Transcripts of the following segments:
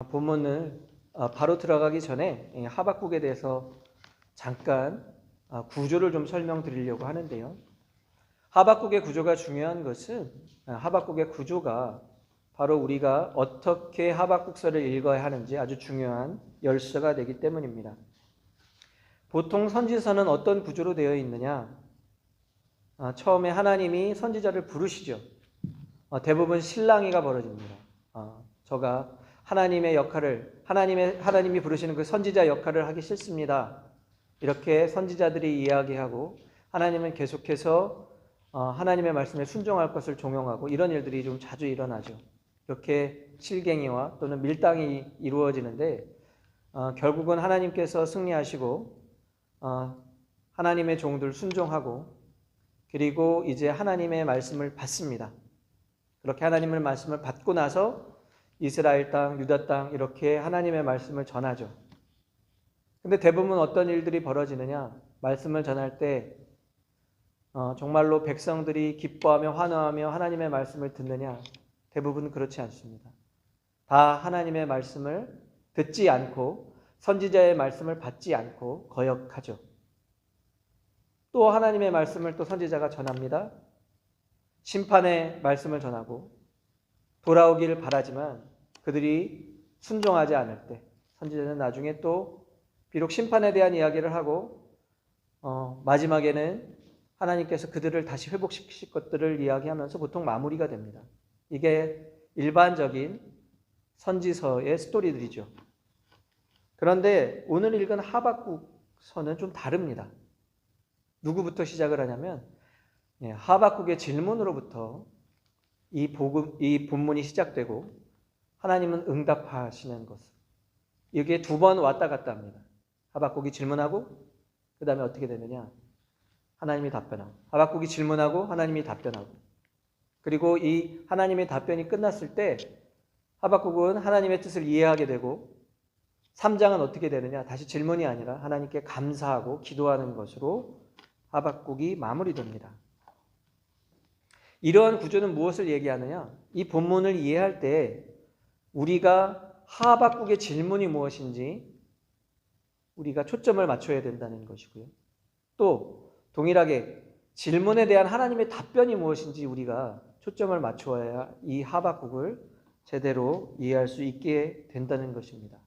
본문을 바로 들어가기 전에 하박국에 대해서 잠깐 구조를 좀 설명드리려고 하는데요. 하박국의 구조가 중요한 것은 하박국의 구조가 바로 우리가 어떻게 하박국서를 읽어야 하는지 아주 중요한 열쇠가 되기 때문입니다. 보통 선지서는 어떤 구조로 되어 있느냐? 처음에 하나님이 선지자를 부르시죠. 대부분 실랑이가 벌어집니다. 저가 하나님의 역할을 하나님이 부르시는 그 선지자 역할을 하기 싫습니다. 이렇게 선지자들이 이야기하고 하나님은 계속해서 하나님의 말씀에 순종할 것을 종용하고 이런 일들이 좀 자주 일어나죠. 이렇게 실갱이와 또는 밀당이 이루어지는데 결국은 하나님께서 승리하시고 하나님의 종들 순종하고 그리고 이제 하나님의 말씀을 받습니다. 그렇게 하나님의 말씀을 받고 나서 이스라엘 땅, 유다 땅 이렇게 하나님의 말씀을 전하죠. 근데 대부분 어떤 일들이 벌어지느냐? 말씀을 전할 때 정말로 백성들이 기뻐하며 환호하며 하나님의 말씀을 듣느냐? 대부분 그렇지 않습니다. 다 하나님의 말씀을 듣지 않고 선지자의 말씀을 받지 않고 거역하죠. 또 하나님의 말씀을 또 선지자가 전합니다. 심판의 말씀을 전하고 돌아오기를 바라지만 그들이 순종하지 않을 때 선지자는 나중에 또 비록 심판에 대한 이야기를 하고 마지막에는 하나님께서 그들을 다시 회복시킬 것들을 이야기하면서 보통 마무리가 됩니다. 이게 일반적인 선지서의 스토리들이죠. 그런데 오늘 읽은 하박국서는 좀 다릅니다. 누구부터 시작을 하냐면 하박국의 질문으로부터 이 본문이 시작되고 하나님은 응답하시는 것을 이게 두 번 왔다 갔다 합니다. 하박국이 질문하고 그 다음에 어떻게 되느냐? 하나님이 답변하고 하박국이 질문하고 하나님이 답변하고 그리고 이 하나님의 답변이 끝났을 때 하박국은 하나님의 뜻을 이해하게 되고 3장은 어떻게 되느냐? 다시 질문이 아니라 하나님께 감사하고 기도하는 것으로 하박국이 마무리됩니다. 이러한 구조는 무엇을 얘기하느냐? 이 본문을 이해할 때 우리가 하박국의 질문이 무엇인지 우리가 초점을 맞춰야 된다는 것이고요. 또 동일하게 질문에 대한 하나님의 답변이 무엇인지 우리가 초점을 맞추어야 이 하박국을 제대로 이해할 수 있게 된다는 것입니다.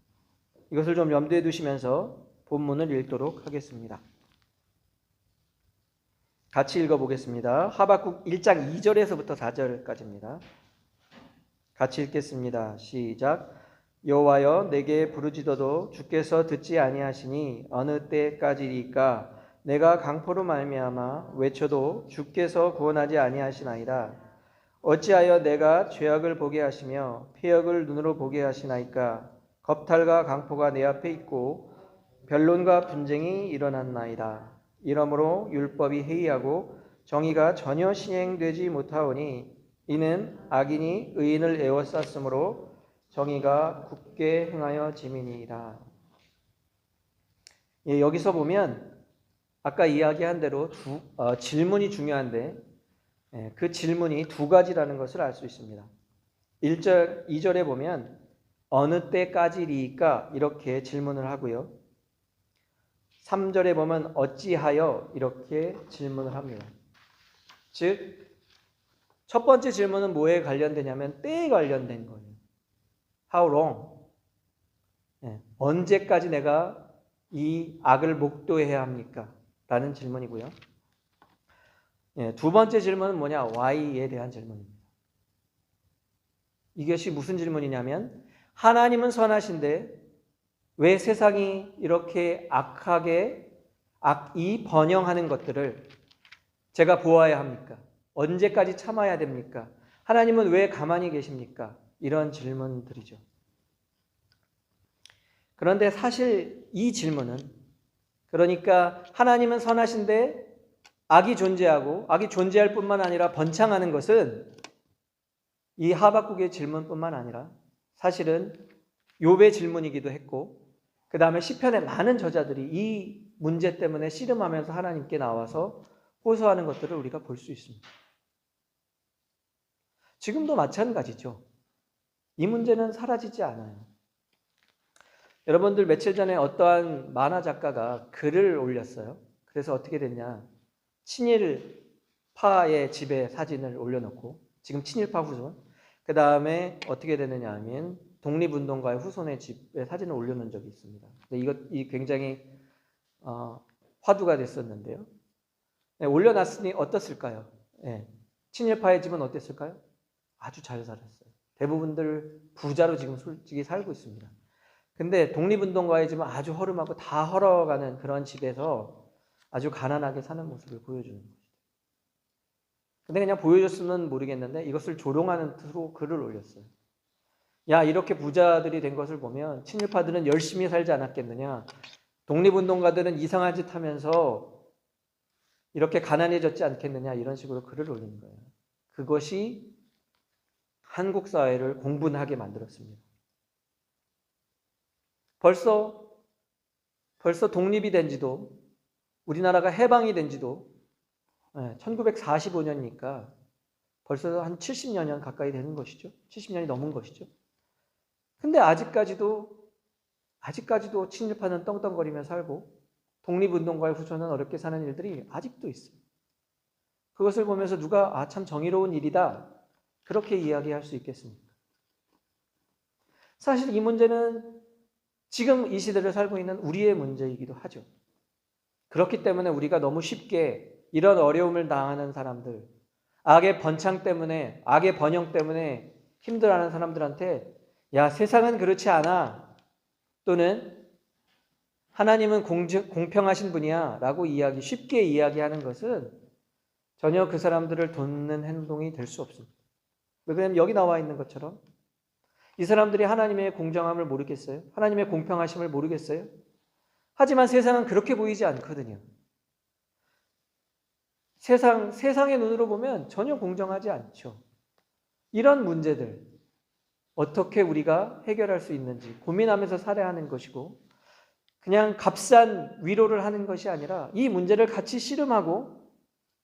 이것을 좀 염두에 두시면서 본문을 읽도록 하겠습니다. 같이 읽어보겠습니다. 하박국 1장 2절에서부터 4절까지입니다. 같이 읽겠습니다. 시작. 여호와여 내게 부르짖어도 주께서 듣지 아니하시니 어느 때까지리까 내가 강포로 말미암아 외쳐도 주께서 구원하지 아니하시나이다. 어찌하여 내가 죄악을 보게 하시며 폐역을 눈으로 보게 하시나이까. 겁탈과 강포가 내 앞에 있고 변론과 분쟁이 일어났나이다. 이러므로 율법이 해이하고 정의가 전혀 시행되지 못하오니 이는 악인이 의인을 에워쌌으므로 정의가 굳게 행하여 짐이니이다. 여기서 보면 아까 이야기한 대로 질문이 중요한데 그 질문이 두 가지라는 것을 알 수 있습니다. 1절, 2절에 보면 어느 때까지리까 이렇게 질문을 하고요. 3절에 보면 어찌하여 이렇게 질문을 합니다. 즉 첫 번째 질문은 뭐에 관련되냐면 때에 관련된 거예요. How long? 언제까지 내가 이 악을 목도해야 합니까? 라는 질문이고요. 두 번째 질문은 뭐냐? Why에 대한 질문입니다. 이것이 무슨 질문이냐면 하나님은 선하신데 왜 세상이 이렇게 악하게 악이 번영하는 것들을 제가 보아야 합니까? 언제까지 참아야 됩니까? 하나님은 왜 가만히 계십니까? 이런 질문들이죠. 그런데 사실 이 질문은 그러니까 하나님은 선하신데 악이 존재하고 악이 존재할 뿐만 아니라 번창하는 것은 이 하박국의 질문뿐만 아니라 사실은 욥의 질문이기도 했고 그 다음에 시편의 많은 저자들이 이 문제 때문에 씨름하면서 하나님께 나와서 호소하는 것들을 우리가 볼 수 있습니다. 지금도 마찬가지죠. 이 문제는 사라지지 않아요. 여러분들 며칠 전에 어떠한 만화 작가가 글을 올렸어요. 그래서 어떻게 됐냐. 친일파의 집에 사진을 올려놓고, 지금 친일파 후손, 그 다음에 어떻게 되느냐 하면 독립운동가의 후손의 집에 사진을 올려놓은 적이 있습니다. 이 굉장히 화두가 됐었는데요. 네, 올려놨으니 어떻을까요? 네, 친일파의 집은 어땠을까요? 아주 잘 살았어요. 대부분들 부자로 지금 솔직히 살고 있습니다. 근데 독립운동가의 집은 아주 허름하고 다 헐어가는 그런 집에서 아주 가난하게 사는 모습을 보여주는 것이죠. 근데 그냥 보여줬으면 모르겠는데 이것을 조롱하는 뜻으로 글을 올렸어요. 야, 이렇게 부자들이 된 것을 보면 친일파들은 열심히 살지 않았겠느냐. 독립운동가들은 이상한 짓 하면서 이렇게 가난해졌지 않겠느냐. 이런 식으로 글을 올리는 거예요. 그것이 한국 사회를 공분하게 만들었습니다. 벌써 독립이 된 지도, 우리나라가 해방이 된 지도 1945년이니까 벌써 한 70여 년 가까이 되는 것이죠. 70년이 넘은 것이죠. 근데 아직까지도 친일파는 떵떵거리며 살고 독립운동가의 후손은 어렵게 사는 일들이 아직도 있어요. 그것을 보면서 누가 참 정의로운 일이다 그렇게 이야기할 수 있겠습니까? 사실 이 문제는 지금 이 시대를 살고 있는 우리의 문제이기도 하죠. 그렇기 때문에 우리가 너무 쉽게 이런 어려움을 당하는 사람들, 악의 번창 때문에, 악의 번영 때문에 힘들어하는 사람들한테 야, 세상은 그렇지 않아. 또는 하나님은 공평하신 분이야 라고 쉽게 이야기하는 것은 전혀 그 사람들을 돕는 행동이 될 수 없습니다. 왜 그러냐면 여기 나와 있는 것처럼 이 사람들이 하나님의 공정함을 모르겠어요? 하나님의 공평하심을 모르겠어요? 하지만 세상은 그렇게 보이지 않거든요. 세상의 눈으로 보면 전혀 공정하지 않죠. 이런 문제들 어떻게 우리가 해결할 수 있는지 고민하면서 살아야 하는 것이고 그냥 값싼 위로를 하는 것이 아니라 이 문제를 같이 씨름하고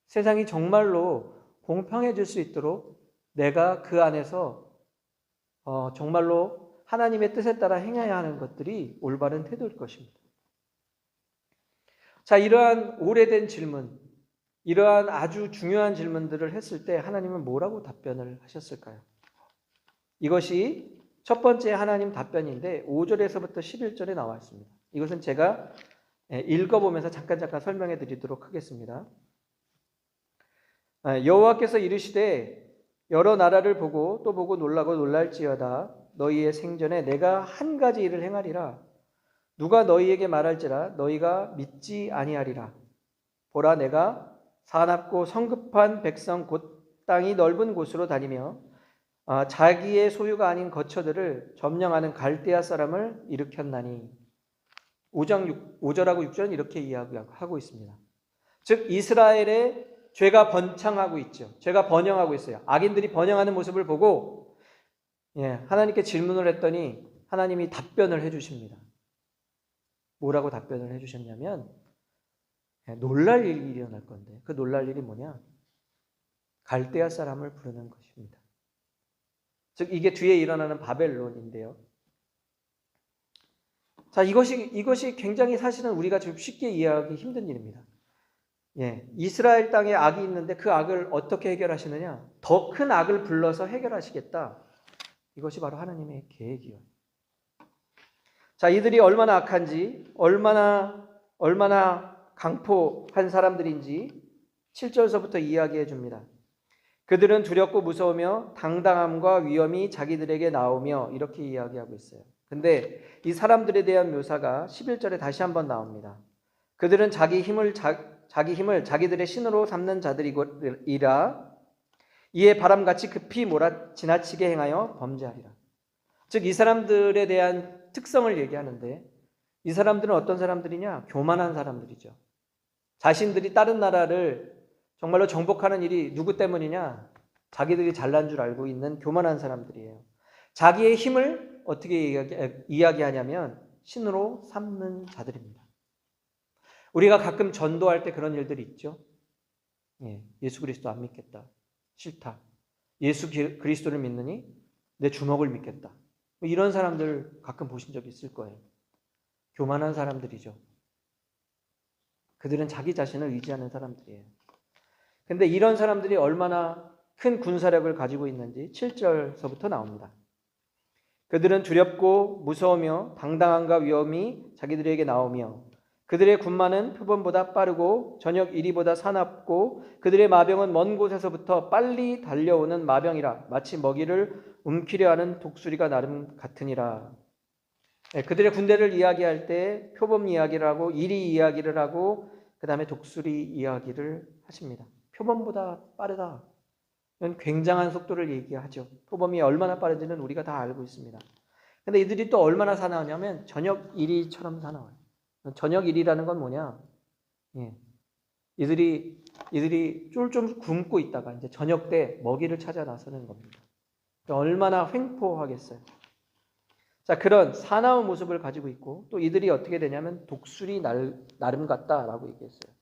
세상이 정말로 공평해질 수 있도록 내가 그 안에서 정말로 하나님의 뜻에 따라 행해야 하는 것들이 올바른 태도일 것입니다. 자, 이러한 오래된 질문, 이러한 아주 중요한 질문들을 했을 때 하나님은 뭐라고 답변을 하셨을까요? 이것이 첫 번째 하나님 답변인데 5절에서부터 11절에 나와 있습니다. 이것은 제가 읽어보면서 잠깐 설명해 드리도록 하겠습니다. 여호와께서 이르시되 여러 나라를 보고 또 보고 놀라고 놀랄지어다. 너희의 생전에 내가 한 가지 일을 행하리라. 누가 너희에게 말할지라 너희가 믿지 아니하리라. 보라, 내가 사납고 성급한 백성 곧 땅이 넓은 곳으로 다니며 자기의 소유가 아닌 거처들을 점령하는 갈대아 사람을 일으켰나니. 5절하고 6절은 이렇게 이야기하고 있습니다. 즉 이스라엘의 죄가 번창하고 있죠. 죄가 번영하고 있어요. 악인들이 번영하는 모습을 보고 하나님께 질문을 했더니 하나님이 답변을 해주십니다. 뭐라고 답변을 해주셨냐면 놀랄 일이 일어날 건데 그 놀랄 일이 뭐냐? 갈대아 사람을 부르는 것입니다. 즉 이게 뒤에 일어나는 바벨론인데요. 자, 이것이 굉장히 사실은 우리가 좀 쉽게 이해하기 힘든 일입니다. 이스라엘 땅에 악이 있는데 그 악을 어떻게 해결하시느냐? 더 큰 악을 불러서 해결하시겠다. 이것이 바로 하나님의 계획이요. 자, 이들이 얼마나 악한지, 얼마나 강포한 사람들인지 7절서부터 이야기해 줍니다. 그들은 두렵고 무서우며 당당함과 위엄이 자기들에게 나오며 이렇게 이야기하고 있어요. 근데 이 사람들에 대한 묘사가 11절에 다시 한번 나옵니다. 그들은 자기 힘을 자기들의 신으로 삼는 자들이라 이에 바람같이 급히 지나치게 행하여 범죄하리라. 즉 이 사람들에 대한 특성을 얘기하는데 이 사람들은 어떤 사람들이냐? 교만한 사람들이죠. 자신들이 다른 나라를 정말로 정복하는 일이 누구 때문이냐? 자기들이 잘난 줄 알고 있는 교만한 사람들이에요. 자기의 힘을 어떻게 이야기하냐면 신으로 삼는 자들입니다. 우리가 가끔 전도할 때 그런 일들이 있죠. 예수 그리스도 안 믿겠다. 싫다. 예수 그리스도를 믿느니 내 주먹을 믿겠다. 이런 사람들 가끔 보신 적 있을 거예요. 교만한 사람들이죠. 그들은 자기 자신을 의지하는 사람들이에요. 근데 이런 사람들이 얼마나 큰 군사력을 가지고 있는지 7절서부터 나옵니다. 그들은 두렵고 무서우며 당당함과 위험이 자기들에게 나오며 그들의 군마는 표범보다 빠르고 저녁 이리보다 사납고 그들의 마병은 먼 곳에서부터 빨리 달려오는 마병이라 마치 먹이를 움키려 하는 독수리가 나름 같으니라. 그들의 군대를 이야기할 때 표범 이야기를 하고 이리 이야기를 하고 그 다음에 독수리 이야기를 하십니다. 표범보다 빠르다. 이건 굉장한 속도를 얘기하죠. 표범이 얼마나 빠른지는 우리가 다 알고 있습니다. 근데 이들이 또 얼마나 사나우냐면 저녁 이리처럼 사나워요. 저녁 이리라는 건 뭐냐? 예. 이들이 쫄쫄 굶고 있다가 이제 저녁 때 먹이를 찾아 나서는 겁니다. 얼마나 횡포하겠어요. 자, 그런 사나운 모습을 가지고 있고 또 이들이 어떻게 되냐면 독수리 나름 같다라고 얘기했어요.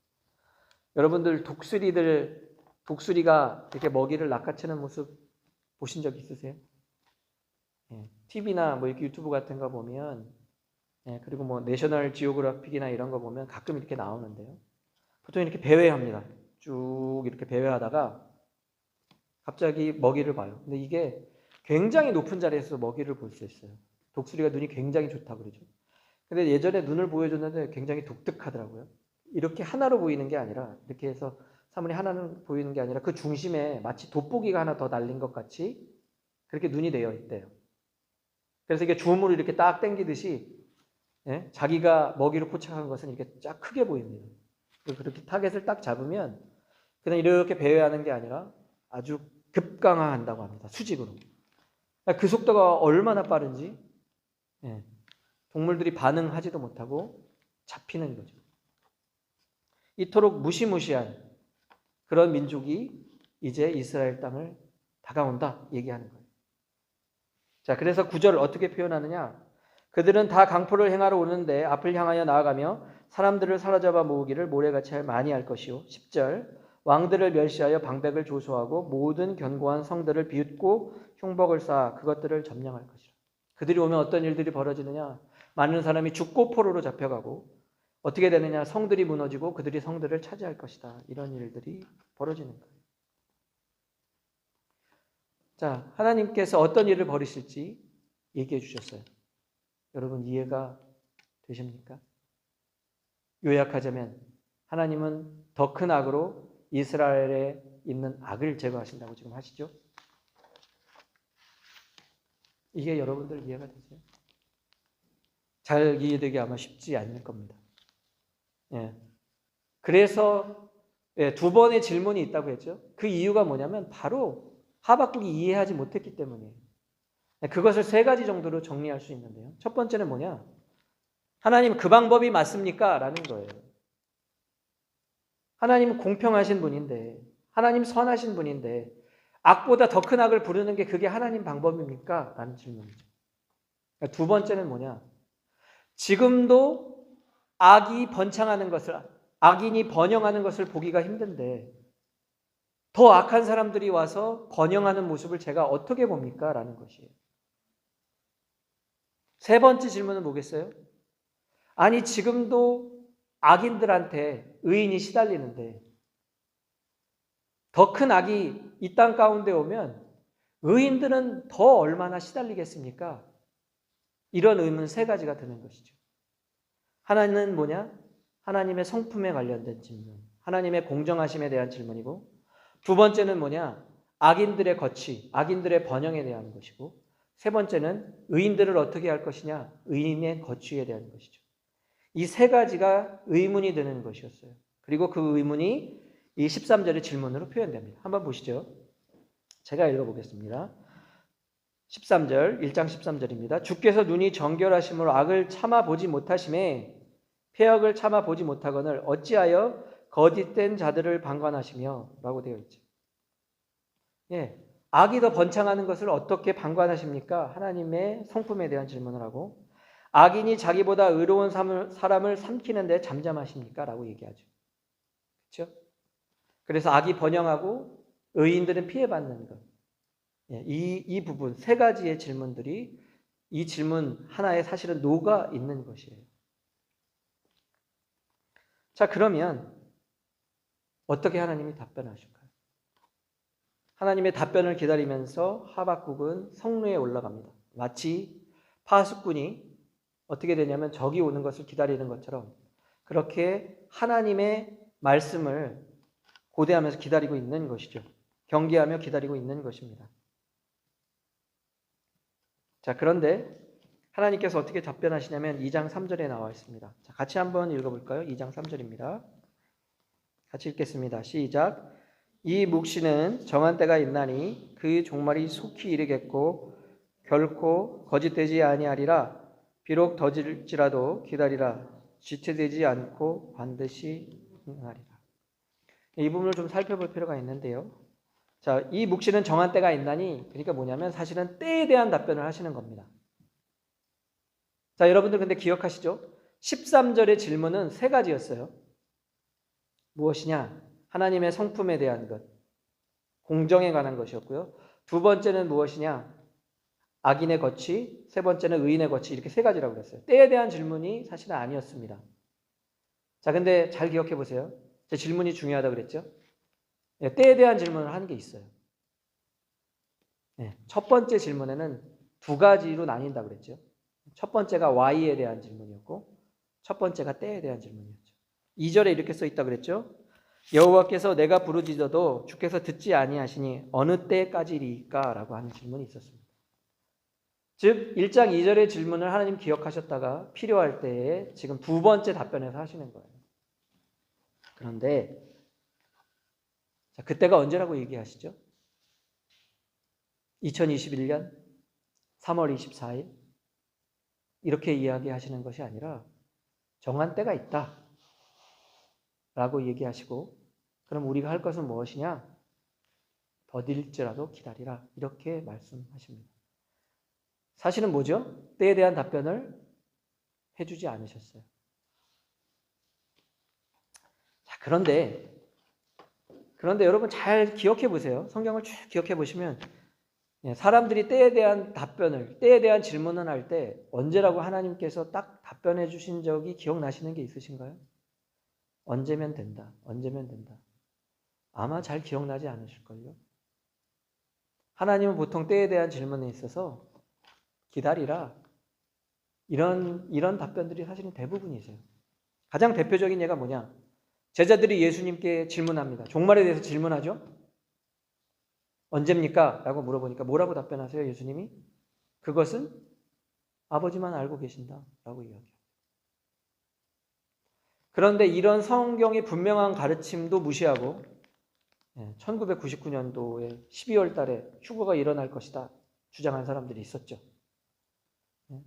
여러분들 독수리가 이렇게 먹이를 낚아채는 모습 보신 적 있으세요? 예, TV나 뭐 이렇게 유튜브 같은 거 보면 그리고 뭐 내셔널 지오그래픽이나 이런 거 보면 가끔 이렇게 나오는데요. 보통 이렇게 배회합니다. 쭉 이렇게 배회하다가 갑자기 먹이를 봐요. 근데 이게 굉장히 높은 자리에서 먹이를 볼 수 있어요. 독수리가 눈이 굉장히 좋다고 그러죠. 근데 예전에 눈을 보여줬는데 굉장히 독특하더라고요. 이렇게 하나로 보이는 게 아니라 이렇게 해서 사물이 하나는 보이는 게 아니라 그 중심에 마치 돋보기가 하나 더 날린 것 같이 그렇게 눈이 되어 있대요. 그래서 이게 줌으로 이렇게 딱 당기듯이 자기가 먹이를 포착한 것은 이렇게 쫙 크게 보입니다. 그렇게 타겟을 딱 잡으면 그냥 이렇게 배회하는 게 아니라 아주 급강화한다고 합니다. 수직으로. 그 속도가 얼마나 빠른지 동물들이 반응하지도 못하고 잡히는 거죠. 이토록 무시무시한 그런 민족이 이제 이스라엘 땅을 다가온다 얘기하는 거예요. 자, 그래서 9절 어떻게 표현하느냐? 그들은 다 강포를 행하러 오는데 앞을 향하여 나아가며 사람들을 사로잡아 모으기를 모래같이 많이 할 것이요. 10절 왕들을 멸시하여 방백을 조소하고 모든 견고한 성들을 비웃고 흉복을 쌓아 그것들을 점령할 것이라. 그들이 오면 어떤 일들이 벌어지느냐? 많은 사람이 죽고 포로로 잡혀가고 어떻게 되느냐? 성들이 무너지고 그들이 성들을 차지할 것이다. 이런 일들이 벌어지는 거예요. 자, 하나님께서 어떤 일을 벌이실지 얘기해 주셨어요. 여러분 이해가 되십니까? 요약하자면 하나님은 더 큰 악으로 이스라엘에 있는 악을 제거하신다고 지금 하시죠? 이게 여러분들 이해가 되세요? 잘 이해되기 아마 쉽지 않을 겁니다. 그래서 두 번의 질문이 있다고 했죠. 그 이유가 뭐냐면 바로 하박국이 이해하지 못했기 때문이에요. 그것을 세 가지 정도로 정리할 수 있는데요. 첫 번째는 뭐냐? 하나님 그 방법이 맞습니까? 라는 거예요. 하나님은 공평하신 분인데 하나님 선하신 분인데 악보다 더 큰 악을 부르는 게 그게 하나님 방법입니까? 라는 질문이죠. 두 번째는 뭐냐? 지금도 악이 번창하는 것을 악인이 번영하는 것을 보기가 힘든데 더 악한 사람들이 와서 번영하는 모습을 제가 어떻게 봅니까? 라는 것이에요. 세 번째 질문은 뭐겠어요? 아니 지금도 악인들한테 의인이 시달리는데 더 큰 악이 이 땅 가운데 오면 의인들은 더 얼마나 시달리겠습니까? 이런 의문 세 가지가 드는 것이죠. 하나는 뭐냐? 하나님의 성품에 관련된 질문, 하나님의 공정하심에 대한 질문이고 두 번째는 뭐냐? 악인들의 거취, 악인들의 번영에 대한 것이고 세 번째는 의인들을 어떻게 할 것이냐? 의인의 거취에 대한 것이죠. 이 세 가지가 의문이 되는 것이었어요. 그리고 그 의문이 이 13절의 질문으로 표현됩니다. 한번 보시죠. 제가 읽어보겠습니다. 13절, 1장 13절입니다. 주께서 눈이 정결하심으로 악을 참아보지 못하심에 폐역을 참아보지 못하거늘 어찌하여 거짓된 자들을 방관하시며 라고 되어 있죠. 악이 더 번창하는 것을 어떻게 방관하십니까? 하나님의 성품에 대한 질문을 하고 악인이 자기보다 의로운 사람을 삼키는 데 잠잠하십니까? 라고 얘기하죠. 그렇죠? 그래서 악이 번영하고 의인들은 피해받는 것. 이 부분 세 가지의 질문들이 이 질문 하나에 사실은 녹아 있는 것이에요. 자, 그러면 어떻게 하나님이 답변하실까요? 하나님의 답변을 기다리면서 하박국은 성루에 올라갑니다. 마치 파수꾼이 어떻게 되냐면 적이 오는 것을 기다리는 것처럼 그렇게 하나님의 말씀을 고대하면서 기다리고 있는 것이죠. 경계하며 기다리고 있는 것입니다. 자, 그런데 하나님께서 어떻게 답변하시냐면 2장 3절에 나와 있습니다. 자, 같이 한번 읽어볼까요? 2장 3절입니다. 같이 읽겠습니다. 시작. 이 묵시는 정한 때가 있나니 그 종말이 속히 이르겠고 결코 거짓되지 아니하리라. 비록 더딜지라도 기다리라. 지체되지 않고 반드시 응하리라. 이 부분을 좀 살펴볼 필요가 있는데요. 자, 이 묵시는 정한 때가 있나니, 그러니까 뭐냐면 사실은 때에 대한 답변을 하시는 겁니다. 자, 여러분들 근데 기억하시죠? 13절의 질문은 세 가지였어요. 무엇이냐? 하나님의 성품에 대한 것, 공정에 관한 것이었고요. 두 번째는 무엇이냐? 악인의 거취, 세 번째는 의인의 거취, 이렇게 세 가지라고 그랬어요. 때에 대한 질문이 사실은 아니었습니다. 자, 근데 잘 기억해 보세요. 제 질문이 중요하다고 그랬죠? 네, 때에 대한 질문을 하는 게 있어요. 네, 첫 번째 질문에는 두 가지로 나뉜다고 그랬죠. 첫 번째가 Y에 대한 질문이었고 첫 번째가 때에 대한 질문이었죠. 2절에 이렇게 써 있다고 그랬죠. 여호와께서 내가 부르짖어도 주께서 듣지 아니하시니 어느 때까지리까? 라고 하는 질문이 있었습니다. 즉 1장 2절의 질문을 하나님 기억하셨다가 필요할 때에 지금 두 번째 답변에서 하시는 거예요. 그런데 자, 그때가 언제라고 얘기하시죠? 2021년 3월 24일 이렇게 이야기하시는 것이 아니라 정한 때가 있다 라고 얘기하시고 그럼 우리가 할 것은 무엇이냐? 더딜지라도 기다리라 이렇게 말씀하십니다. 사실은 뭐죠? 때에 대한 답변을 해주지 않으셨어요. 자, 그런데 여러분 잘 기억해 보세요. 성경을 쭉 기억해 보시면 사람들이 때에 대한 답변을, 때에 대한 질문을 할 때 언제라고 하나님께서 딱 답변해 주신 적이 기억나시는 게 있으신가요? 언제면 된다. 언제면 된다. 아마 잘 기억나지 않으실걸요. 하나님은 보통 때에 대한 질문에 있어서 기다리라. 이런 답변들이 사실은 대부분이세요. 가장 대표적인 예가 뭐냐? 제자들이 예수님께 질문합니다. 종말에 대해서 질문하죠? 언제입니까? 라고 물어보니까 뭐라고 답변하세요? 예수님이? 그것은 아버지만 알고 계신다. 라고 이야기합니다. 그런데 이런 성경의 분명한 가르침도 무시하고 1999년도에 12월 달에 휴거가 일어날 것이다 주장한 사람들이 있었죠.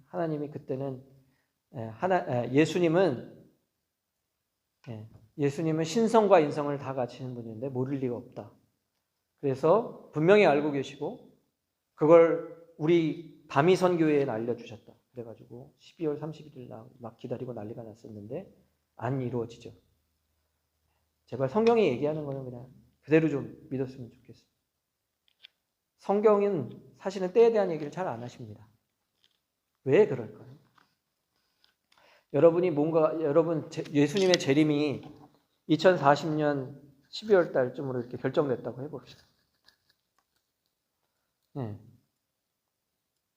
하나님이 그때는 예수님은 신성과 인성을 다 갖추는 분인데 모를 리가 없다. 그래서 분명히 알고 계시고 그걸 우리 다미선교회에 알려주셨다. 그래가지고 12월 31일 막 기다리고 난리가 났었는데 안 이루어지죠. 제발 성경이 얘기하는 거는 그냥 그대로 좀 믿었으면 좋겠어요. 성경은 사실은 때에 대한 얘기를 잘 안 하십니다. 왜 그럴까요? 여러분 예수님의 재림이 2040년 12월 달쯤으로 이렇게 결정됐다고 해봅시다.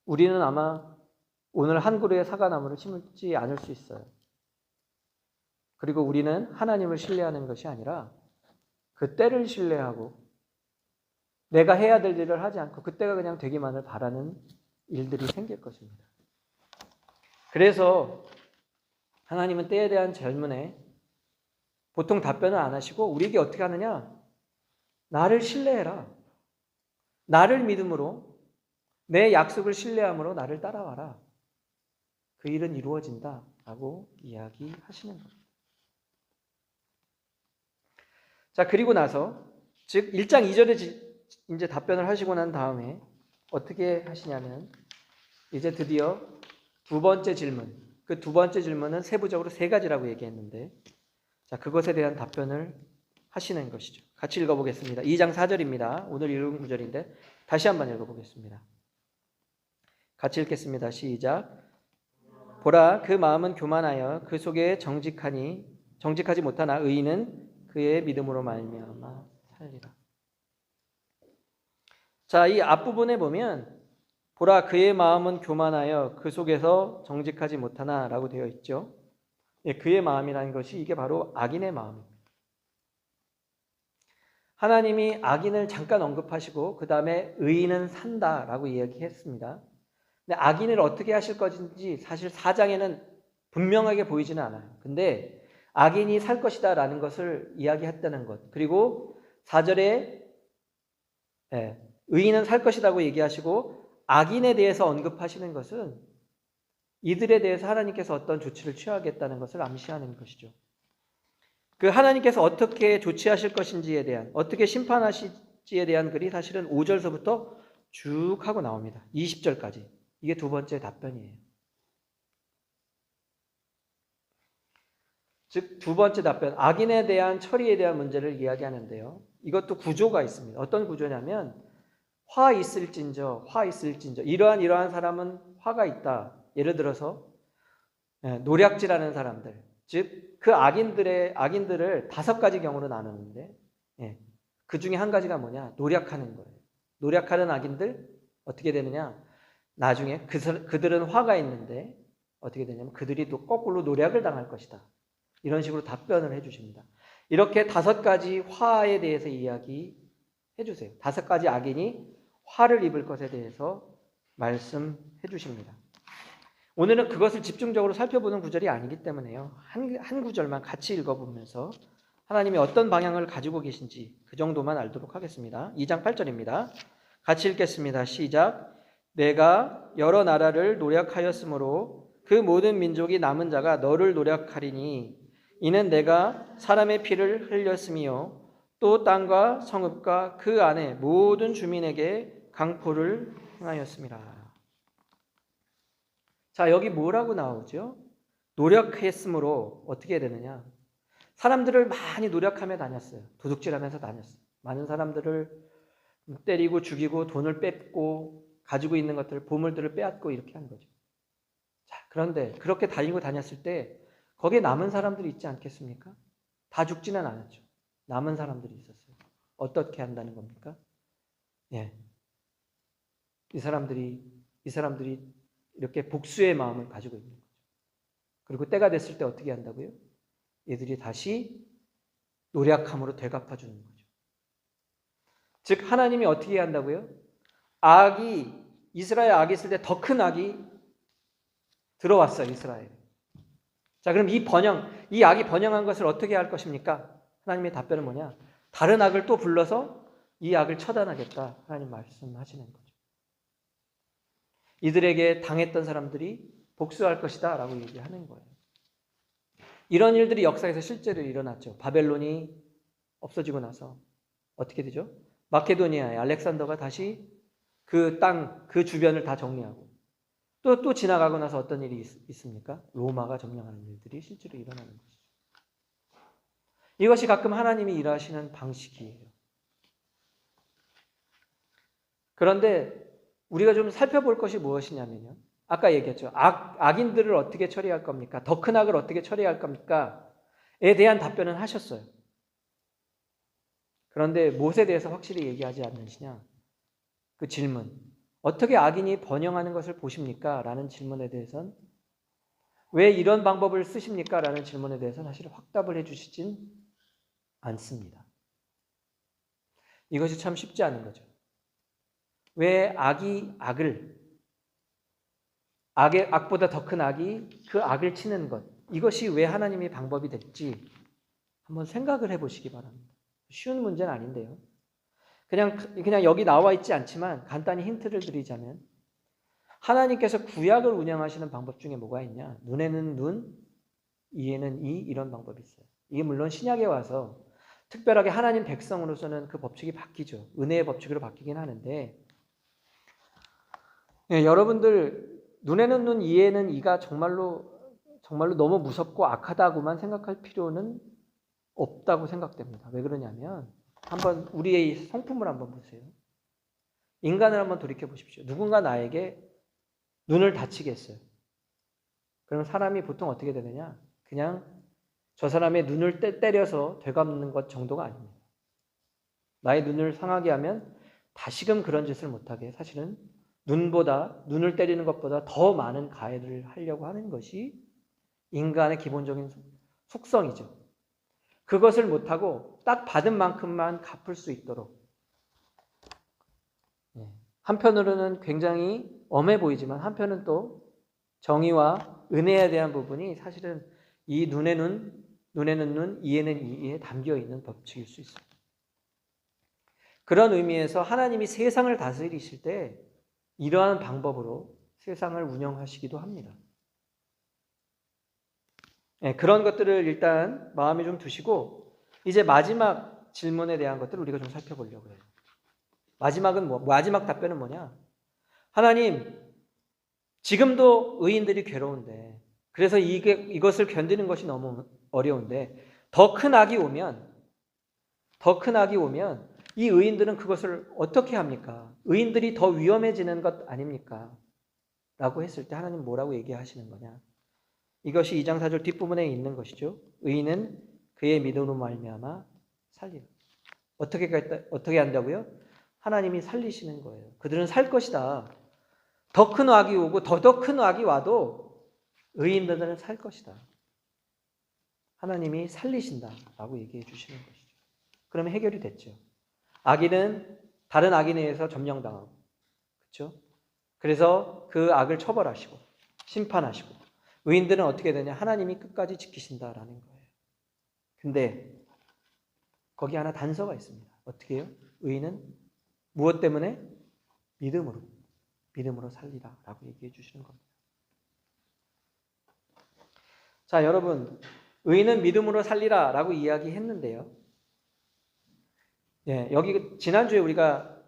우리는 아마 오늘 한 그루의 사과나무를 심지 않을 수 있어요. 그리고 우리는 하나님을 신뢰하는 것이 아니라 그 때를 신뢰하고 내가 해야 될 일을 하지 않고 그때가 그냥 되기만을 바라는 일들이 생길 것입니다. 그래서 하나님은 때에 대한 질문에 보통 답변을 안 하시고 우리에게 어떻게 하느냐? 나를 신뢰해라. 나를 믿음으로 내 약속을 신뢰함으로 나를 따라와라. 그 일은 이루어진다 라고 이야기하시는 겁니다. 자, 그리고 나서 즉 1장 2절에 이제 답변을 하시고 난 다음에 어떻게 하시냐면 이제 드디어 두 번째 질문, 그 두 번째 질문은 세부적으로 세 가지라고 얘기했는데 자, 그것에 대한 답변을 하시는 것이죠. 같이 읽어보겠습니다. 2장 4절입니다. 오늘 읽은 구절인데 다시 한번 읽어보겠습니다. 같이 읽겠습니다. 시작. 보라, 그 마음은 교만하여 그 속에 정직하니 정직하지 못하나 의인은 그의 믿음으로 말미암아 살리라. 자, 이 앞부분에 보면 보라 그의 마음은 교만하여 그 속에서 정직하지 못하나 라고 되어 있죠. 예, 그의 마음이라는 것이 이게 바로 악인의 마음입니다. 하나님이 악인을 잠깐 언급하시고 그 다음에 의인은 산다라고 이야기했습니다. 근데 악인을 어떻게 하실 것인지 사실 4장에는 분명하게 보이지는 않아요. 근데 악인이 살 것이다 라는 것을 이야기했다는 것, 그리고 4절에 의인은 살 것이라고 얘기하시고 악인에 대해서 언급하시는 것은 이들에 대해서 하나님께서 어떤 조치를 취하겠다는 것을 암시하는 것이죠. 그 하나님께서 어떻게 조치하실 것인지에 대한, 어떻게 심판하실지에 대한 글이 사실은 5절서부터 쭉 하고 나옵니다. 20절까지. 이게 두 번째 답변이에요. 즉, 두 번째 답변, 악인에 대한 처리에 대한 문제를 이야기하는데요. 이것도 구조가 있습니다. 어떤 구조냐면 화 있을진저 이러한 사람은 화가 있다. 예를 들어서 노략질하는 사람들, 즉 그 악인들을 5가지 경우로 나누는데 그 중에 한 가지가 뭐냐? 노략하는 거예요. 노략하는 악인들 어떻게 되느냐? 나중에 그들은 화가 있는데 어떻게 되냐면 그들이 또 거꾸로 노략을 당할 것이다. 이런 식으로 답변을 해주십니다. 이렇게 5가지 화에 대해서 이야기해 주세요. 5가지 악인이 화를 입을 것에 대해서 말씀해 주십니다. 오늘은 그것을 집중적으로 살펴보는 구절이 아니기 때문에요. 한 구절만 같이 읽어보면서 하나님이 어떤 방향을 가지고 계신지 그 정도만 알도록 하겠습니다. 2장 8절입니다. 같이 읽겠습니다. 시작. 내가 여러 나라를 노략하였으므로 그 모든 민족이 남은 자가 너를 노략하리니 이는 내가 사람의 피를 흘렸으며 또 땅과 성읍과 그 안에 모든 주민에게 강포를 행하였습니다. 자, 여기 뭐라고 나오죠? 노력했으므로 어떻게 되느냐? 사람들을 많이 노력하며 다녔어요. 도둑질하면서 다녔어요. 많은 사람들을 때리고 죽이고 돈을 뺏고 가지고 있는 것들, 보물들을 빼앗고 이렇게 한 거죠. 자, 그런데 그렇게 다녔을 때 거기에 남은 사람들이 있지 않겠습니까? 다 죽지는 않았죠. 남은 사람들이 있었어요. 어떻게 한다는 겁니까? 예. 이 사람들이 이렇게 복수의 마음을 가지고 있는 거죠. 그리고 때가 됐을 때 어떻게 한다고요? 얘들이 다시 노력함으로 되갚아 주는 거죠. 즉 하나님이 어떻게 한다고요? 이스라엘 악이 있을 때 더 큰 악이 들어왔어요. 이스라엘. 자, 그럼 이 악이 번영한 것을 어떻게 할 것입니까? 하나님의 답변은 뭐냐? 다른 악을 또 불러서 이 악을 처단하겠다. 하나님 말씀하시는 거죠. 이들에게 당했던 사람들이 복수할 것이다 라고 얘기하는 거예요. 이런 일들이 역사에서 실제로 일어났죠. 바벨론이 없어지고 나서 어떻게 되죠? 마케도니아의 알렉산더가 다시 그 땅, 그 주변을 다 정리하고 또 지나가고 나서 어떤 일이 있습니까? 로마가 점령하는 일들이 실제로 일어나는 것이죠. 이것이 가끔 하나님이 일하시는 방식이에요. 그런데 우리가 좀 살펴볼 것이 무엇이냐면요. 아까 얘기했죠. 악인들을 어떻게 처리할 겁니까? 더 큰 악을 어떻게 처리할 겁니까? 에 대한 답변은 하셨어요. 그런데 무엇에 대해서 확실히 얘기하지 않으시냐? 그 질문. 어떻게 악인이 번영하는 것을 보십니까? 라는 질문에 대해서는 왜 이런 방법을 쓰십니까? 라는 질문에 대해서는 사실 확답을 해주시진 않습니다. 이것이 참 쉽지 않은 거죠. 왜 악보다 더 큰 악이 그 악을 치는 것, 이것이 왜 하나님의 방법이 될지 한번 생각을 해보시기 바랍니다. 쉬운 문제는 아닌데요. 그냥 여기 나와 있지 않지만 간단히 힌트를 드리자면 하나님께서 구약을 운영하시는 방법 중에 뭐가 있냐? 눈에는 눈, 이에는 이, 이런 방법이 있어요. 이게 물론 신약에 와서 특별하게 하나님 백성으로서는 그 법칙이 바뀌죠. 은혜의 법칙으로 바뀌긴 하는데 여러분들 눈에는 눈, 이에는 이가 정말로 너무 무섭고 악하다고만 생각할 필요는 없다고 생각됩니다. 왜 그러냐면 한번 우리의 성품을 한번 보세요. 인간을 한번 돌이켜 보십시오. 누군가 나에게 눈을 다치게 했어요. 그럼 사람이 보통 어떻게 되느냐? 그냥 저 사람의 눈을 때려서 되갚는 것 정도가 아닙니다. 나의 눈을 상하게 하면 다시금 그런 짓을 못하게 사실은 눈을 때리는 것보다 더 많은 가해를 하려고 하는 것이 인간의 기본적인 속성이죠. 그것을 못하고 딱 받은 만큼만 갚을 수 있도록. 한편으로는 굉장히 엄해 보이지만 한편은 또 정의와 은혜에 대한 부분이 사실은 이 눈에는 눈, 이에는 이에 담겨 있는 법칙일 수 있습니다. 그런 의미에서 하나님이 세상을 다스리실 때 이러한 방법으로 세상을 운영하시기도 합니다. 그런 것들을 일단 마음에 좀 두시고 이제 마지막 질문에 대한 것들을 우리가 좀 살펴보려고 해요. 마지막 답변은 뭐냐? 하나님, 지금도 의인들이 괴로운데, 그래서 이것을 견디는 것이 너무 어려운데, 더 큰 악이 오면 이 의인들은 그것을 어떻게 합니까? 의인들이 더 위험해지는 것 아닙니까? 라고 했을 때 하나님 뭐라고 얘기하시는 거냐? 이것이 2장 4절 뒷부분에 있는 것이죠. 의인은 그의 믿음으로 말미암아 살리라. 어떻게 한다고요? 하나님이 살리시는 거예요. 그들은 살 것이다. 더 큰 악이 오고 더 큰 악이 와도 의인들은 살 것이다. 하나님이 살리신다라고 얘기해 주시는 것이죠. 그러면 해결이 됐죠. 악인은 다른 악인에 의해서 점령당하고, 그렇죠? 그래서 그 악을 처벌하시고 심판하시고, 의인들은 어떻게 되냐? 하나님이 끝까지 지키신다라는 거예요. 근데 거기 하나 단서가 있습니다. 어떻게 해요? 의인은 무엇 때문에? 믿음으로 살리라라고 얘기해 주시는 겁니다. 자, 여러분, 의인은 믿음으로 살리라라고 이야기했는데요. 여기 지난주에 우리가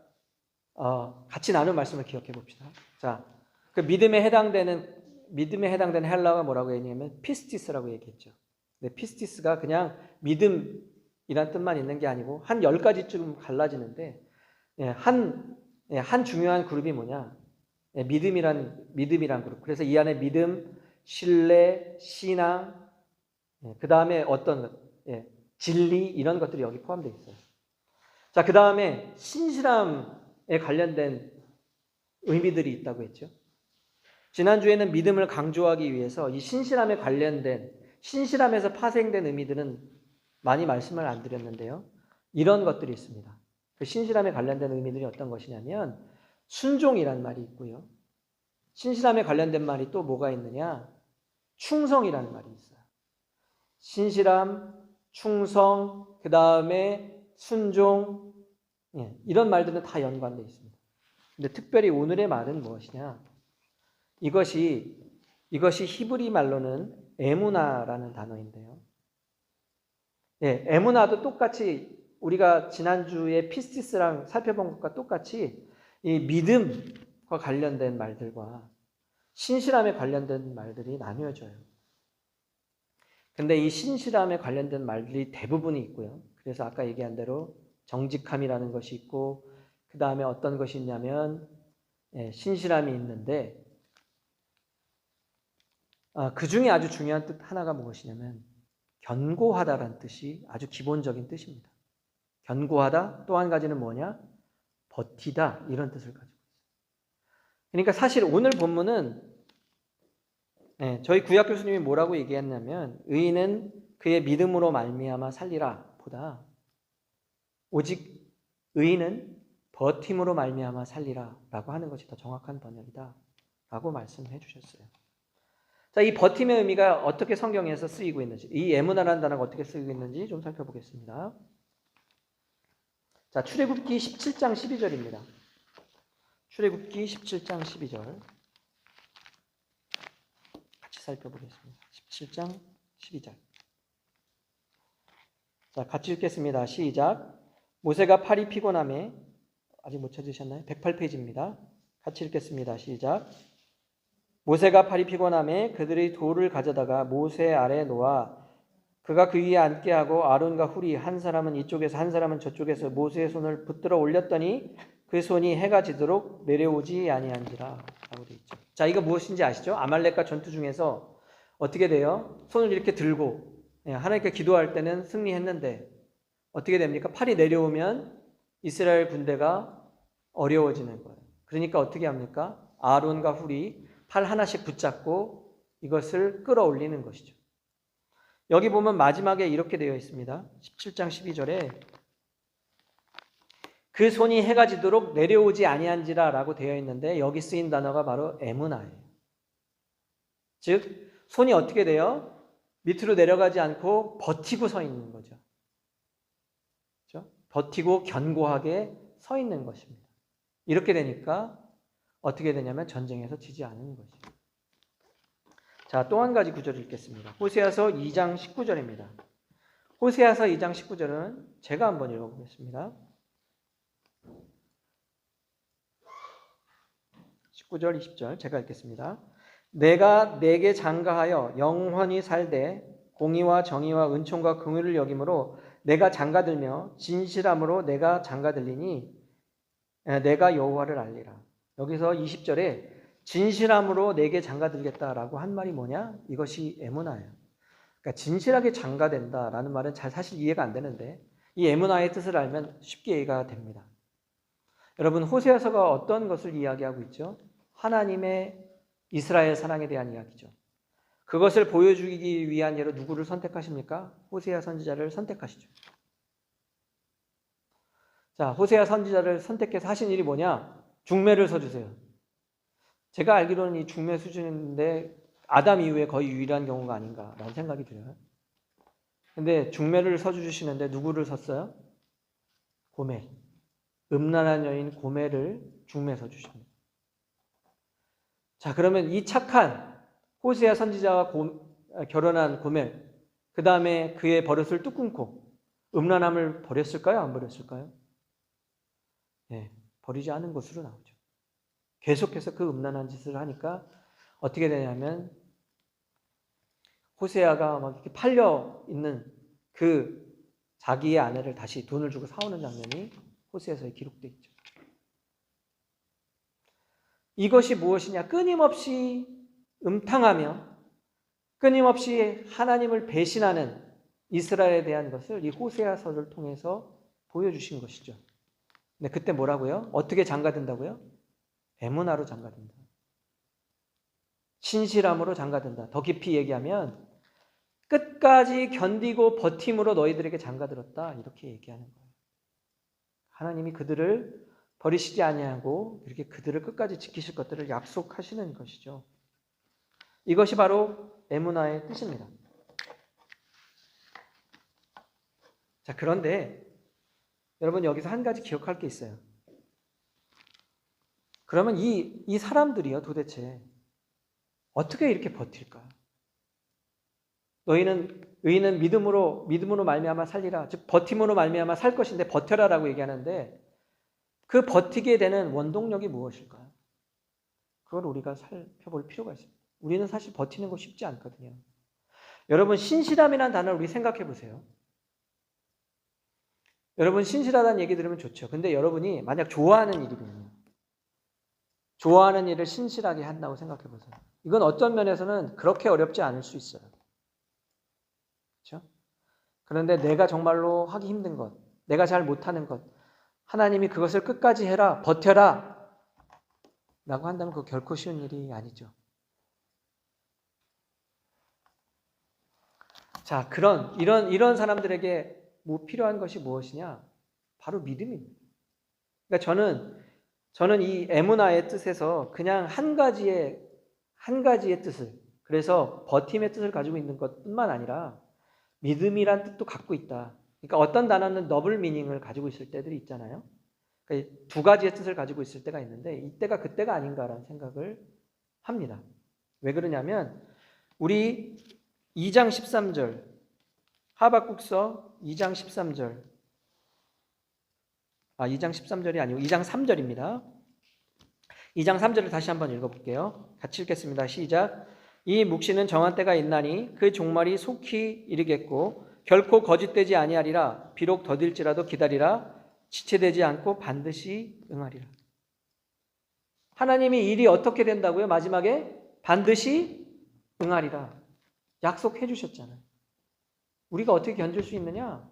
같이 나눈 말씀을 기억해 봅시다. 자, 그 믿음에 해당되는 헬라어가 뭐라고 했냐면 피스티스라고 얘기했죠. 근데 피스티스가 그냥 믿음이란 뜻만 있는 게 아니고 한 10가지쯤 갈라지는데 한 중요한 그룹이 뭐냐? 믿음이란 그룹. 그래서 이 안에 믿음, 신뢰, 신앙, 그 다음에 어떤 진리 이런 것들이 여기 포함되어 있어요. 자, 그 다음에 신실함에 관련된 의미들이 있다고 했죠. 지난주에는 믿음을 강조하기 위해서 이 신실함에 관련된 신실함에서 파생된 의미들은 많이 말씀을 안 드렸는데요. 이런 것들이 있습니다. 그 신실함에 관련된 의미들이 어떤 것이냐면 순종이란 말이 있고요. 신실함에 관련된 말이 또 뭐가 있느냐? 충성이라는 말이 있어요. 신실함, 충성, 그 다음에 순종, 이런 말들은 다 연관되어 있습니다. 근데 특별히 오늘의 말은 무엇이냐? 이것이 히브리 말로는 에무나라는 단어인데요. 에무나도 똑같이 우리가 지난주에 피스티스랑 살펴본 것과 똑같이 이 믿음과 관련된 말들과 신실함에 관련된 말들이 나뉘어져요. 근데 이 신실함에 관련된 말들이 대부분이 있고요. 그래서 아까 얘기한 대로 정직함이라는 것이 있고 그 다음에 어떤 것이 있냐면 신실함이 있는데 그 중에 아주 중요한 뜻 하나가 무엇이냐면 견고하다라는 뜻이 아주 기본적인 뜻입니다. 견고하다, 또 한 가지는 뭐냐? 버티다, 이런 뜻을 가지고 있어요. 그러니까 사실 오늘 본문은 저희 구약 교수님이 뭐라고 얘기했냐면 의인은 그의 믿음으로 말미암아 살리라 보다 오직 의인은 버팀으로 말미암아 살리라 라고 하는 것이 더 정확한 번역이다 라고 말씀해 주셨어요. 자, 이 버팀의 의미가 어떻게 성경에서 쓰이고 있는지, 이 에무나라는 단어가 어떻게 쓰이고 있는지 좀 살펴보겠습니다. 자, 출애굽기 17장 12절입니다. 출애굽기 17장 12절 같이 살펴보겠습니다. 17장 12절. 자, 같이 읽겠습니다. 시작. 모세가 팔이 피곤함에, 아직 못 찾으셨나요? 108페이지입니다. 같이 읽겠습니다. 시작. 모세가 팔이 피곤함에 그들이 돌을 가져다가 모세 아래에 놓아 그가 그 위에 앉게 하고 아론과 훌이 한 사람은 이쪽에서 한 사람은 저쪽에서 모세의 손을 붙들어 올렸더니 그 손이 해가 지도록 내려오지 아니한지라 라고 되어 있죠. 자, 이거 무엇인지 아시죠? 아말렉과 전투 중에서 어떻게 돼요? 손을 이렇게 들고 하나님께 기도할 때는 승리했는데 어떻게 됩니까? 팔이 내려오면 이스라엘 군대가 어려워지는 거예요. 그러니까 어떻게 합니까? 아론과 훌이 팔 하나씩 붙잡고 이것을 끌어올리는 것이죠. 여기 보면 마지막에 이렇게 되어 있습니다. 17장 12절에 그 손이 해가 지도록 내려오지 아니한지라 라고 되어 있는데 여기 쓰인 단어가 바로 에무나예요. 즉 손이 어떻게 돼요? 밑으로 내려가지 않고 버티고 서 있는 거죠. 그렇죠? 버티고 견고하게 서 있는 것입니다. 이렇게 되니까 어떻게 되냐면 전쟁에서 지지 않는 것이죠. 자, 또 한 가지 구절을 읽겠습니다. 호세아서 2장 19절입니다. 호세아서 2장 19절은 제가 한번 읽어보겠습니다. 19절, 20절 제가 읽겠습니다. 내가 내게 장가하여 영원히 살되 공의와 정의와 은총과 긍휼을 여김으로 내가 장가들며 진실함으로 내가 장가들리니 내가 여호와를 알리라. 여기서 20절에 진실함으로 내게 장가들겠다라고 한 말이 뭐냐? 이것이 에무나예요. 그러니까 진실하게 장가된다라는 말은 잘 사실 이해가 안 되는데 이 에무나의 뜻을 알면 쉽게 이해가 됩니다. 여러분 호세아서가 어떤 것을 이야기하고 있죠? 하나님의 이스라엘 사랑에 대한 이야기죠. 그것을 보여주기 위한 예로 누구를 선택하십니까? 호세아 선지자를 선택하시죠. 자, 호세아 선지자를 선택해서 하신 일이 뭐냐? 중매를 서주세요. 제가 알기로는 이 중매 수준인데 아담 이후에 거의 유일한 경우가 아닌가라는 생각이 들어요. 근데 중매를 서주시는데 누구를 섰어요? 고멜. 음란한 여인 고멜을 중매 서주십니다. 자, 그러면 이 착한 호세아 선지자와 결혼한 고멜, 그 다음에 그의 버릇을 뚝 끊고 음란함을 버렸을까요? 안 버렸을까요? 네, 버리지 않은 것으로 나오죠. 계속해서 그 음란한 짓을 하니까 어떻게 되냐면 호세아가 막 이렇게 팔려 있는 그 자기의 아내를 다시 돈을 주고 사오는 장면이 호세아서에 기록되어 있죠. 이것이 무엇이냐? 끊임없이 음탕하며 끊임없이 하나님을 배신하는 이스라엘에 대한 것을 이 호세아서를 통해서 보여주신 것이죠. 근데 그때 뭐라고요? 어떻게 장가든다고요? 에무나로 장가든다. 신실함으로 장가든다. 더 깊이 얘기하면 끝까지 견디고 버팀으로 너희들에게 장가들었다. 이렇게 얘기하는 거예요. 하나님이 그들을 버리시지 아니하고 이렇게 그들을 끝까지 지키실 것들을 약속하시는 것이죠. 이것이 바로 에무나의 뜻입니다. 자, 그런데 여러분 여기서 한 가지 기억할 게 있어요. 그러면 이 사람들이요 도대체 어떻게 이렇게 버틸까? 의인은 믿음으로 말미암아 살리라. 즉 버팀으로 말미암아 살 것인데 버텨라라고 얘기하는데 그 버티게 되는 원동력이 무엇일까요? 그걸 우리가 살펴볼 필요가 있습니다. 우리는 사실 버티는 거 쉽지 않거든요. 여러분 신실함이라는 단어를 우리 생각해 보세요. 여러분 신실하다는 얘기 들으면 좋죠. 근데 여러분이 만약 좋아하는 일이거든요. 좋아하는 일을 신실하게 한다고 생각해 보세요. 이건 어떤 면에서는 그렇게 어렵지 않을 수 있어요. 그렇죠? 그런데 내가 정말로 하기 힘든 것, 내가 잘 못하는 것, 하나님이 그것을 끝까지 해라, 버텨라 라고 한다면 그거 결코 쉬운 일이 아니죠. 자, 이런 사람들에게 필요한 것이 무엇이냐? 바로 믿음입니다. 그러니까 저는 이 에무나의 뜻에서 그냥 한 가지의 뜻을, 그래서 버팀의 뜻을 가지고 있는 것뿐만 아니라 믿음이란 뜻도 갖고 있다. 그러니까 어떤 단어는 더블 미닝을 가지고 있을 때들이 있잖아요. 그러니까 두 가지의 뜻을 가지고 있을 때가 있는데 이때가 그때가 아닌가라는 생각을 합니다. 왜 그러냐면 우리 2장 13절 하박국서 2장 13절 2장 13절이 아니고 2장 3절입니다. 2장 3절을 다시 한번 읽어볼게요. 같이 읽겠습니다. 시작. 이 묵시는 정한 때가 있나니 그 종말이 속히 이르겠고 결코 거짓되지 아니하리라. 비록 더딜지라도 기다리라. 지체되지 않고 반드시 응하리라. 하나님이 일이 어떻게 된다고요? 마지막에 반드시 응하리라. 약속해 주셨잖아요. 우리가 어떻게 견딜 수 있느냐?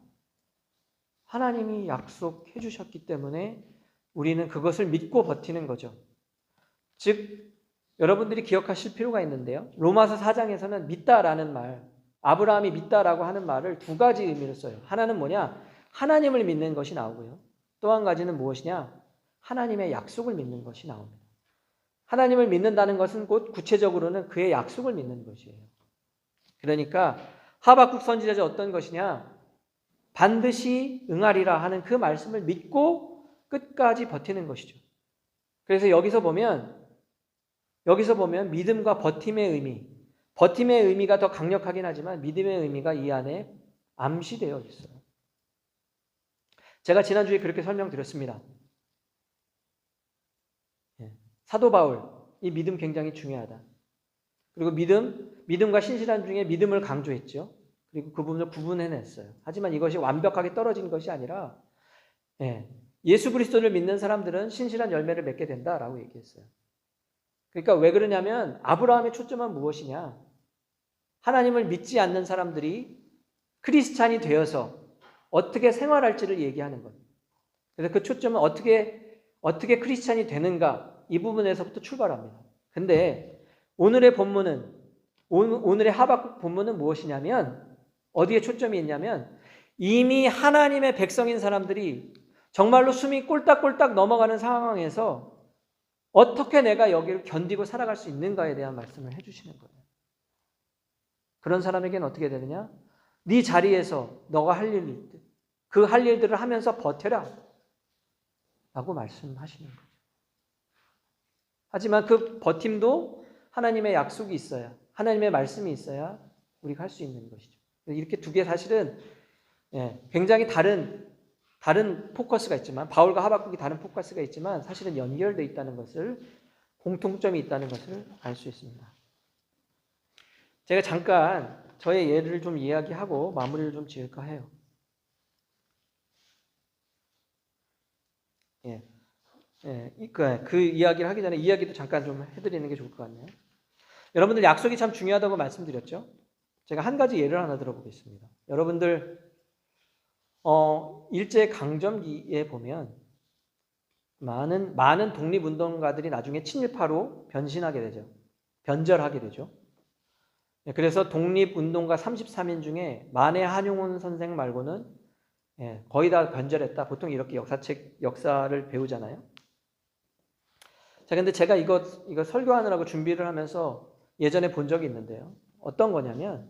하나님이 약속해 주셨기 때문에 우리는 그것을 믿고 버티는 거죠. 즉 여러분들이 기억하실 필요가 있는데요. 로마서 4장에서는 믿다라는 말, 아브라함이 믿다라고 하는 말을 두 가지 의미로 써요. 하나는 뭐냐? 하나님을 믿는 것이 나오고요. 또 한 가지는 무엇이냐? 하나님의 약속을 믿는 것이 나옵니다. 하나님을 믿는다는 것은 곧 구체적으로는 그의 약속을 믿는 것이에요. 그러니까 하박국 선지자가 어떤 것이냐? 반드시 응하리라 하는 그 말씀을 믿고 끝까지 버티는 것이죠. 그래서 여기서 보면 믿음과 버팀의 의미가 더 강력하긴 하지만 믿음의 의미가 이 안에 암시되어 있어요. 제가 지난주에 그렇게 설명드렸습니다. 사도 바울, 이 믿음 굉장히 중요하다. 그리고 믿음과 신실한 중에 믿음을 강조했죠. 그리고 그 부분을 구분해냈어요. 하지만 이것이 완벽하게 떨어진 것이 아니라 예수 그리스도를 믿는 사람들은 신실한 열매를 맺게 된다라고 얘기했어요. 그러니까 왜 그러냐면 아브라함의 초점은 무엇이냐? 하나님을 믿지 않는 사람들이 크리스찬이 되어서 어떻게 생활할지를 얘기하는 것. 그래서 그 초점은 어떻게 크리스찬이 되는가 이 부분에서부터 출발합니다. 근데 오늘의 하박국 본문은 무엇이냐면 어디에 초점이 있냐면 이미 하나님의 백성인 사람들이 정말로 숨이 꼴딱꼴딱 넘어가는 상황에서 어떻게 내가 여기를 견디고 살아갈 수 있는가에 대한 말씀을 해주시는 거예요. 그런 사람에게는 어떻게 되느냐? 네 자리에서 너가 할 일이 있듯 그 할 일들을 하면서 버텨라 라고 말씀하시는 거죠. 하지만 그 버팀도 하나님의 약속이 있어야, 하나님의 말씀이 있어야 우리가 할 수 있는 것이죠. 이렇게 두 개 사실은 굉장히 다른 포커스가 있지만, 바울과 하박국이 다른 포커스가 있지만 사실은 연결되어 있다는 것을, 공통점이 있다는 것을 알 수 있습니다. 제가 잠깐 저의 예를 좀 이야기하고 마무리를 좀 지을까 해요. 그 이야기를 하기 전에 이야기도 잠깐 좀 해드리는 게 좋을 것 같네요. 여러분들 약속이 참 중요하다고 말씀드렸죠. 제가 한 가지 예를 하나 들어보겠습니다. 여러분들 일제 강점기에 보면 많은 독립운동가들이 나중에 친일파로 변절하게 되죠. 그래서 독립운동가 33인 중에 만해 한용운 선생 말고는 거의 다 변절했다. 보통 이렇게 역사를 배우잖아요. 자, 근데 제가 이거 설교하느라고 준비를 하면서 예전에 본 적이 있는데요. 어떤 거냐면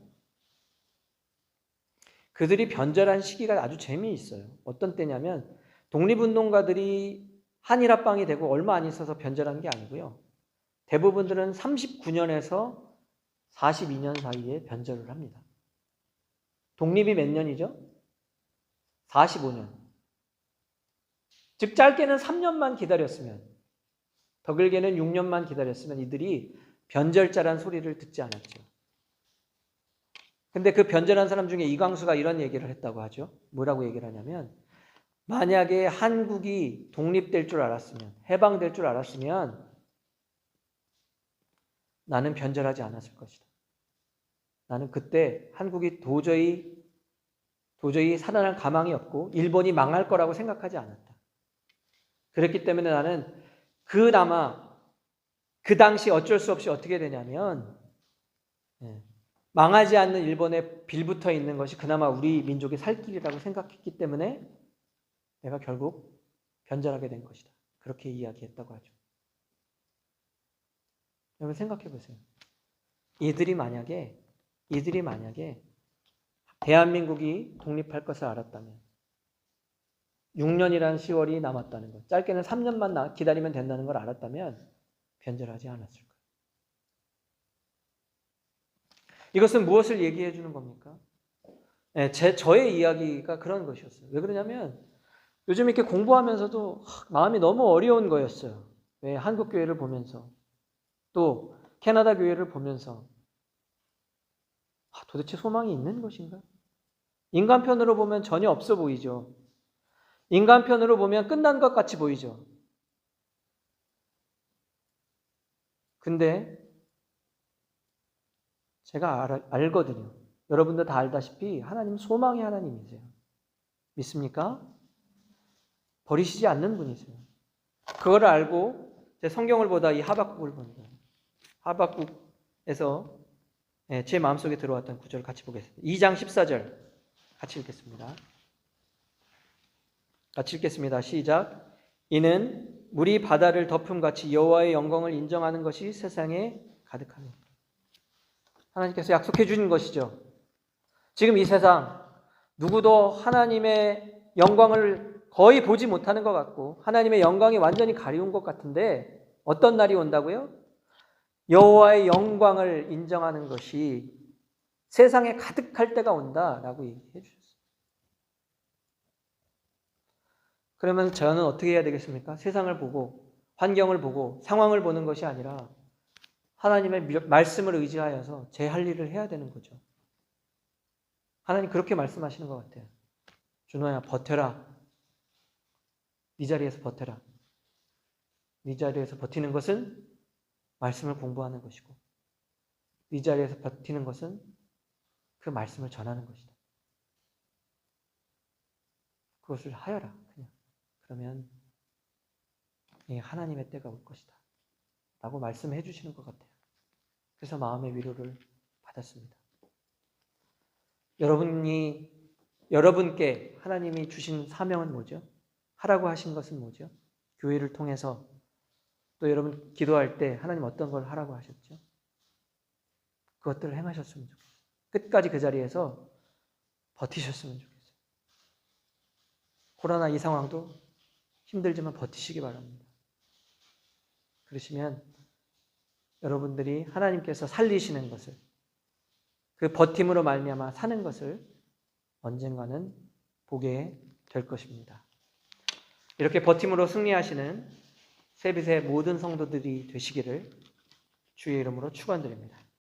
그들이 변절한 시기가 아주 재미있어요. 어떤 때냐면 독립운동가들이 한일합방이 되고 얼마 안 있어서 변절한 게 아니고요. 대부분들은 39년에서 42년 사이에 변절을 합니다. 독립이 몇 년이죠? 45년. 즉 짧게는 3년만 기다렸으면, 더 길게는 6년만 기다렸으면 이들이 변절자란 소리를 듣지 않았죠. 근데 그 변절한 사람 중에 이광수가 이런 얘기를 했다고 하죠. 뭐라고 얘기를 하냐면 만약에 한국이 독립될 줄 알았으면, 해방될 줄 알았으면 나는 변절하지 않았을 것이다. 나는 그때 한국이 도저히 살아날 가망이 없고 일본이 망할 거라고 생각하지 않았다. 그렇기 때문에 나는 그나마 그 당시 어쩔 수 없이 어떻게 되냐면 망하지 않는 일본에 빌붙어 있는 것이 그나마 우리 민족의 살 길이라고 생각했기 때문에 내가 결국 변절하게 된 것이다. 그렇게 이야기했다고 하죠. 여러분 생각해 보세요. 이들이 만약에 대한민국이 독립할 것을 알았다면 6년이라는 시월이 남았다는 것, 짧게는 3년만 기다리면 된다는 걸 알았다면 변절하지 않았을 거예요. 이것은 무엇을 얘기해 주는 겁니까? 저의 이야기가 그런 것이었어요. 왜 그러냐면 요즘 이렇게 공부하면서도 마음이 너무 어려운 거였어요. 왜? 한국 교회를 보면서 또 캐나다 교회를 보면서 도대체 소망이 있는 것인가? 인간편으로 보면 전혀 없어 보이죠. 인간편으로 보면 끝난 것 같이 보이죠. 근데 제가 알거든요. 여러분도 다 알다시피 하나님 소망의 하나님이세요. 믿습니까? 버리시지 않는 분이세요. 그걸 알고 제 성경을 보다 이 하박국을 본 거예요. 하박국에서 제 마음속에 들어왔던 구절을 같이 보겠습니다. 2장 14절 같이 읽겠습니다. 같이 읽겠습니다. 시작. 이는 물이 바다를 덮음같이 여호와의 영광을 인정하는 것이 세상에 가득하니. 하나님께서 약속해 주신 것이죠. 지금 이 세상 누구도 하나님의 영광을 거의 보지 못하는 것 같고 하나님의 영광이 완전히 가리운 것 같은데 어떤 날이 온다고요? 여호와의 영광을 인정하는 것이 세상에 가득할 때가 온다라고 얘기해 주셨어요. 그러면 저는 어떻게 해야 되겠습니까? 세상을 보고 환경을 보고 상황을 보는 것이 아니라 하나님의 말씀을 의지하여서 제 할 일을 해야 되는 거죠. 하나님 그렇게 말씀하시는 것 같아요. 준호야 버텨라. 네 자리에서 버텨라. 네 자리에서 버티는 것은 말씀을 공부하는 것이고 네 자리에서 버티는 것은 그 말씀을 전하는 것이다. 그것을 하여라. 그냥. 그러면 하나님의 때가 올 것이다. 라고 말씀해 주시는 것 같아요. 그래서 마음의 위로를 받았습니다. 여러분께 하나님이 주신 사명은 뭐죠? 하라고 하신 것은 뭐죠? 교회를 통해서 또 여러분 기도할 때 하나님 어떤 걸 하라고 하셨죠? 그것들을 행하셨으면 좋겠어요. 끝까지 그 자리에서 버티셨으면 좋겠어요. 코로나 이 상황도 힘들지만 버티시기 바랍니다. 그러시면 여러분들이 하나님께서 살리시는 것을 그 버팀으로 말미암아 사는 것을 언젠가는 보게 될 것입니다. 이렇게 버팀으로 승리하시는 세빛의 모든 성도들이 되시기를 주의 이름으로 축원드립니다.